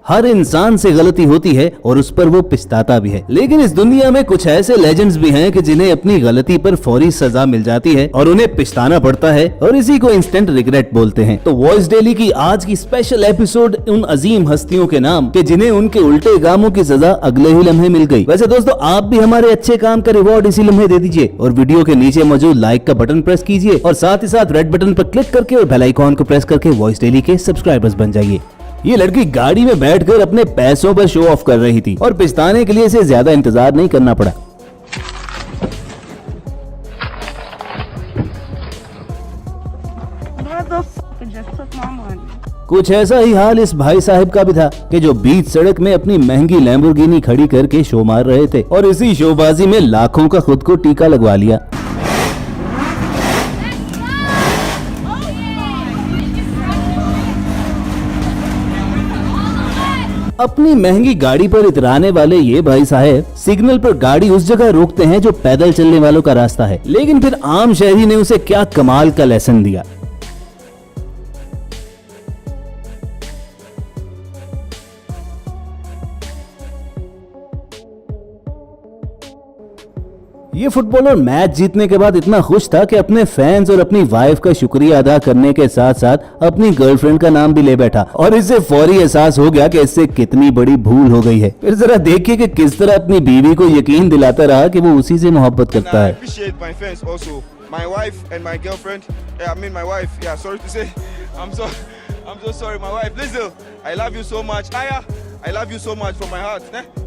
हर इंसान से गलती होती है और उस पर वो पछताता भी है, लेकिन इस दुनिया में कुछ ऐसे लेजेंड्स भी हैं कि जिन्हें अपनी गलती पर फौरी सजा मिल जाती है और उन्हें पछताना पड़ता है, और इसी को इंस्टेंट रिग्रेट बोलते हैं। तो वॉइस डेली की आज की स्पेशल एपिसोड उन अजीम हस्तियों के नाम के जिन्हें उनके उल्टे कामों की सजा अगले ही लम्हे मिल गई। वैसे दोस्तों, आप भी हमारे अच्छे काम का रिवॉर्ड इसी लम्हे दे दीजिए और वीडियो के नीचे मौजूद लाइक का बटन प्रेस कीजिए और साथ ही साथ रेड बटन पर क्लिक करके और बेल आइकॉन को प्रेस करके वॉइस डेली के सब्सक्राइबर्स बन जाइए। ये लड़की गाड़ी में बैठकर अपने पैसों पर शो ऑफ कर रही थी और पछताने के लिए इसे ज्यादा इंतजार नहीं करना पड़ा। कुछ ऐसा ही हाल इस भाई साहब का भी था कि जो बीच सड़क में अपनी महंगी लैम्बोर्गिनी खड़ी करके शो मार रहे थे और इसी शोबाजी में लाखों का खुद को टीका लगवा लिया। अपनी महंगी गाड़ी पर इतराने वाले ये भाई साहब सिग्नल पर गाड़ी उस जगह रोकते हैं जो पैदल चलने वालों का रास्ता है, लेकिन फिर आम शहरी ने उसे क्या कमाल का लेसन दिया। ये फुटबॉलर मैच जीतने के बाद इतना खुश था कि अपने फैंस और अपनी वाइफ का शुक्रिया अदा करने के साथ साथ अपनी गर्लफ्रेंड का नाम भी ले बैठा और इससे फौरी एहसास हो गया कि इससे कितनी बड़ी भूल हो गई है। फिर जरा देखिए कि किस तरह अपनी बीवी को यकीन दिलाता रहा कि वो उसी से मोहब्बत करता है। My wife and my girlfriend, I mean my wife, sorry to say, I'm so sorry, my wife, Lizelle, I love you so much, Aya, I love you so much from my heart.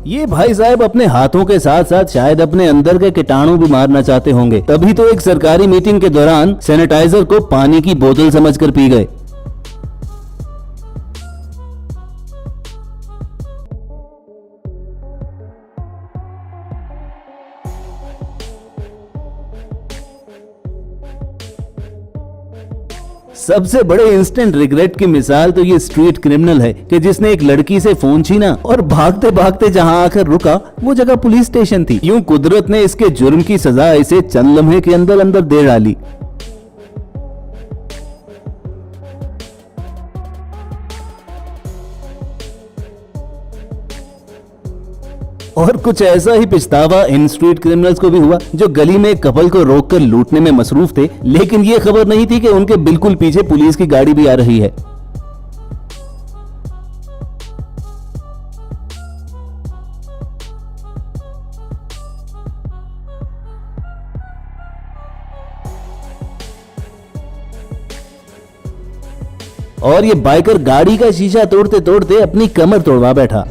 ये भाई साहब अपने हाथों के साथ साथ शायद अपने अंदर के कीटाणु भी मारना चाहते होंगे, तभी तो एक सरकारी मीटिंग के दौरान सैनिटाइजर को पानी की बोतल समझकर पी गए। सबसे बड़े इंस्टेंट रिग्रेट की मिसाल तो ये स्ट्रीट क्रिमिनल है कि जिसने एक लड़की से फोन छीना और भागते भागते जहां आकर रुका वो जगह पुलिस स्टेशन थी। यूं कुदरत ने इसके जुर्म की सजा इसे चंद लम्हे के अंदर अंदर दे डाली। और कुछ ऐसा ही पछतावा इन स्ट्रीट क्रिमिनल्स को भी हुआ जो गली में एक कपल को रोककर लूटने में मसरूफ थे, लेकिन ये खबर नहीं थी कि उनके बिल्कुल पीछे पुलिस की गाड़ी भी आ रही है। और ये बाइकर गाड़ी का शीशा तोड़ते तोड़ते अपनी कमर तोड़वा बैठा।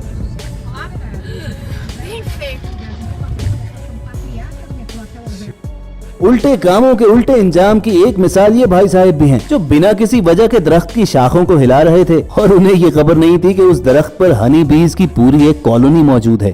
उल्टे कामों के उल्टे इंजाम की एक मिसाल ये भाई साहब भी हैं जो बिना किसी वजह के दरख्त की शाखों को हिला रहे थे और उन्हें ये खबर नहीं थी कि उस दरख्त पर हनी बीज की पूरी एक कॉलोनी मौजूद है।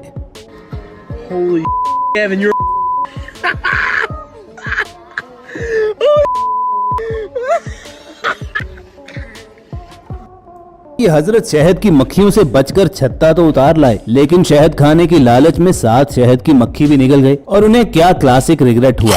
ये हजरत शहद की मक्खियों से बचकर छत्ता तो उतार लाए, लेकिन शहद खाने की लालच में साथ शहद की मक्खी भी निकल गई और उन्हें क्या क्लासिक रिग्रेट हुआ।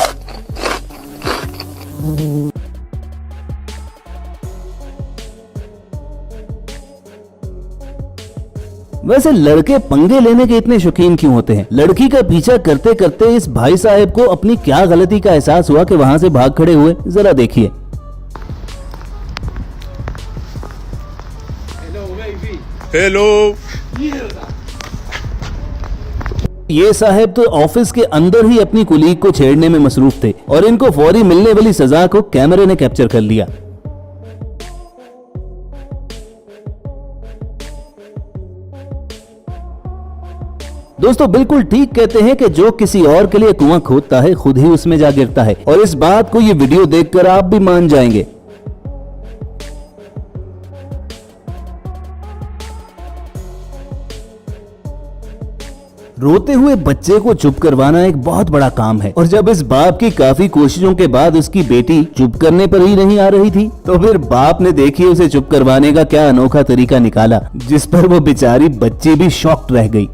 वैसे लड़के पंगे लेने के इतने शौकीन क्यों होते हैं? लड़की का पीछा करते करते इस भाई साहब को अपनी क्या गलती का एहसास हुआ कि वहां से भाग खड़े हुए। जरा देखिए। हेलो। ये साहब तो ऑफिस के अंदर ही अपनी कुलीग को छेड़ने में मसरूफ थे और इनको फौरी मिलने वाली सजा को कैमरे ने कैप्चर कर लिया। दोस्तों, बिल्कुल ठीक कहते हैं कि जो किसी और के लिए कुआं खोदता है खुद ही उसमें जा गिरता है, और इस बात को ये वीडियो देखकर आप भी मान जाएंगे। रोते हुए बच्चे को चुप करवाना एक बहुत बड़ा काम है, और जब इस बाप की काफी कोशिशों के बाद उसकी बेटी चुप करने पर ही नहीं आ रही थी तो फिर बाप ने देखिए उसे चुप करवाने का क्या अनोखा तरीका निकाला, जिस पर वो बेचारी बच्ची भी शॉक्ड रह गई।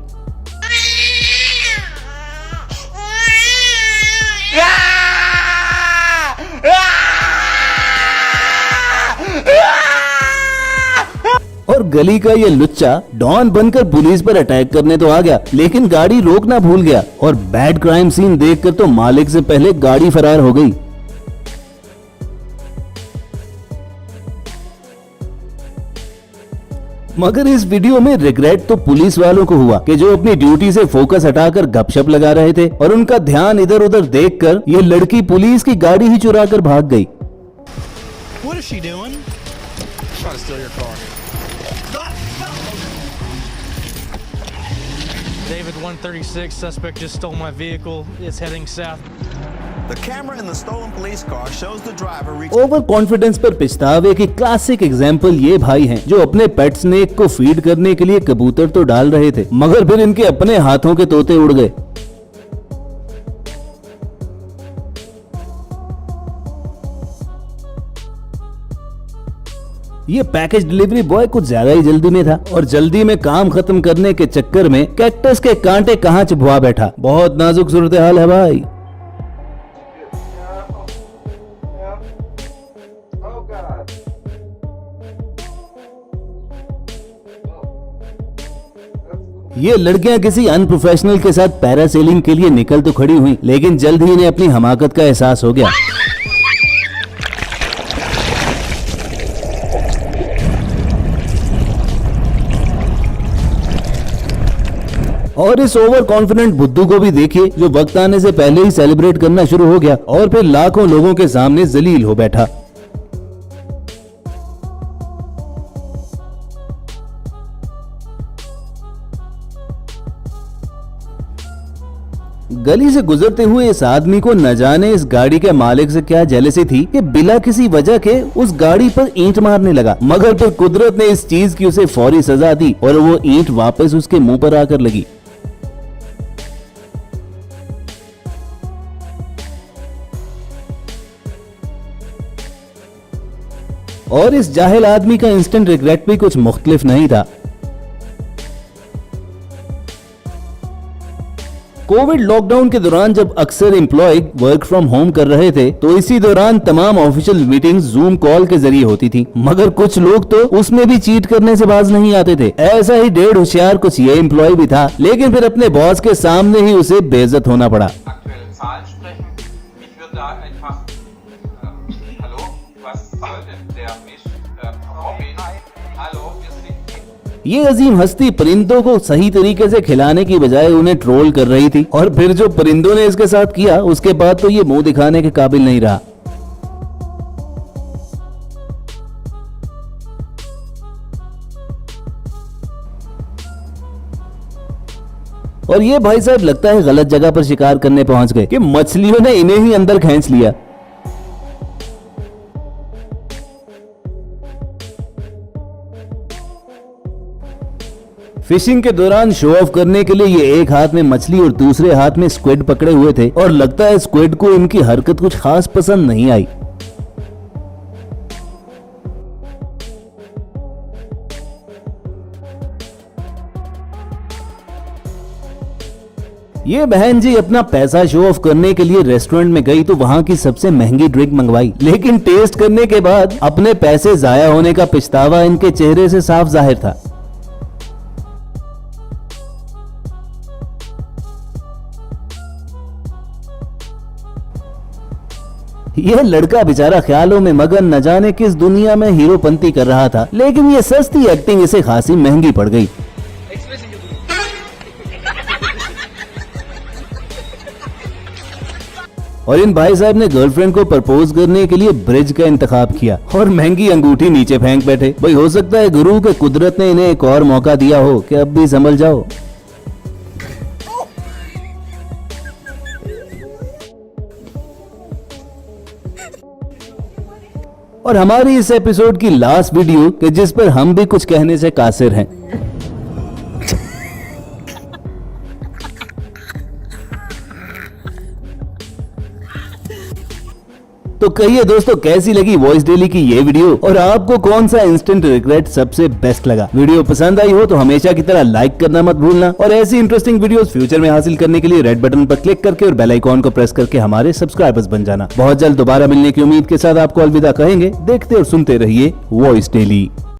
गली का ये लुच्चा डॉन बनकर पुलिस पर अटैक करने तो आ गया, लेकिन गाड़ी रोकना भूल गया और बैड क्राइम सीन देखकर तो मालिक से पहले गाड़ी फरार हो गई। मगर इस वीडियो में रिग्रेट तो पुलिस वालों को हुआ कि जो अपनी ड्यूटी से फोकस हटाकर गपशप लगा रहे थे और उनका ध्यान इधर उधर देखकर ये लड़की पुलिस की गाड़ी ही चुरा कर भाग गई। What is she doing? Trying to steal your car. David 136, suspect just stole my vehicle. It's heading south. The camera in the stolen police car shows the driver reach. Over confidence पर पछतावे की classic example ये भाई हैं जो अपने पेट snake को feed करने के लिए कबूतर तो डाल रहे थे, मगर फिर इनके अपने हाथों के तोते उड़ गए। ये पैकेज डिलीवरी बॉय कुछ ज्यादा ही जल्दी में था और जल्दी में काम खत्म करने के चक्कर में कैक्टस के कांटे कहां चुभवा बैठा। बहुत नाजुक सूरत हाल है भाई। ये लड़कियां किसी अनप्रोफेशनल के साथ पैरासेलिंग के लिए निकल तो खड़ी हुई, लेकिन जल्द ही इन्हें अपनी हमाकत का एहसास हो गया। और इस ओवर कॉन्फिडेंट बुद्धू को भी देखिए जो वक्त आने से पहले ही सेलिब्रेट करना शुरू हो गया और फिर लाखों लोगों के सामने जलील हो बैठा। गली से गुजरते हुए इस आदमी को न जाने इस गाड़ी के मालिक से क्या जेलसी थी कि बिना किसी वजह के उस गाड़ी पर ईंट मारने लगा, मगर फिर कुदरत ने इस चीज की उसे फौरी सजा दी और वो ईंट वापस उसके मुंह पर आकर लगी। और इस जाहिल आदमी का इंस्टेंट रिग्रेट भी कुछ मुख्तलिफ नहीं था। कोविड लॉकडाउन के दौरान जब अक्सर एम्प्लॉय वर्क फ्रॉम होम कर रहे थे तो इसी दौरान तमाम ऑफिशियल मीटिंग्स जूम कॉल के जरिए होती थी, मगर कुछ लोग तो उसमें भी चीट करने से बाज नहीं आते थे। ऐसा ही डेढ़ होशियार कुछ ये एम्प्लॉय भी था, लेकिन फिर अपने बॉस के सामने ही उसे बेइज्जत होना पड़ा। ये अजीम हस्ती परिंदों को सही तरीके से खिलाने की बजाय उन्हें ट्रोल कर रही थी और फिर जो परिंदों ने इसके साथ किया उसके बाद तो ये मुंह दिखाने के काबिल नहीं रहा। और ये भाई साहब लगता है गलत जगह पर शिकार करने पहुंच गए कि मछलियों ने इन्हें ही अंदर खींच लिया। फिशिंग के दौरान शो ऑफ करने के लिए ये एक हाथ में मछली और दूसरे हाथ में स्क्विड पकड़े हुए थे और लगता है स्क्विड को इनकी हरकत कुछ खास पसंद नहीं आई। ये बहन जी अपना पैसा शो ऑफ करने के लिए रेस्टोरेंट में गई तो वहां की सबसे महंगी ड्रिंक मंगवाई, लेकिन टेस्ट करने के बाद अपने पैसे जाया होने का पछतावा इनके चेहरे से साफ जाहिर था। यह लड़का बेचारा ख्यालों में मगन न जाने किस दुनिया में हीरोपंती कर रहा था, लेकिन ये सस्ती एक्टिंग इसे खासी महंगी पड़ गई। और इन भाई साहब ने गर्लफ्रेंड को प्रपोज करने के लिए ब्रिज का इंतखाब किया और महंगी अंगूठी नीचे फेंक बैठे। भाई हो सकता है गुरु के कुदरत ने इन्हें एक और मौका दिया हो कि अब भी संभल जाओ। और हमारी इस एपिसोड की लास्ट वीडियो कि जिस पर हम भी कुछ कहने से कासिर हैं। तो कहिए दोस्तों कैसी लगी वॉइस डेली की ये वीडियो और आपको कौन सा इंस्टेंट रिग्रेट सबसे बेस्ट लगा। वीडियो पसंद आई हो तो हमेशा की तरह लाइक करना मत भूलना और ऐसी इंटरेस्टिंग वीडियोस फ्यूचर में हासिल करने के लिए रेड बटन पर क्लिक करके और बेल आइकॉन को प्रेस करके हमारे सब्सक्राइबर्स बन जाना। बहुत जल्द दोबारा मिलने की उम्मीद के साथ आपको अलविदा कहेंगे। देखते और सुनते रहिए वॉइस डेली।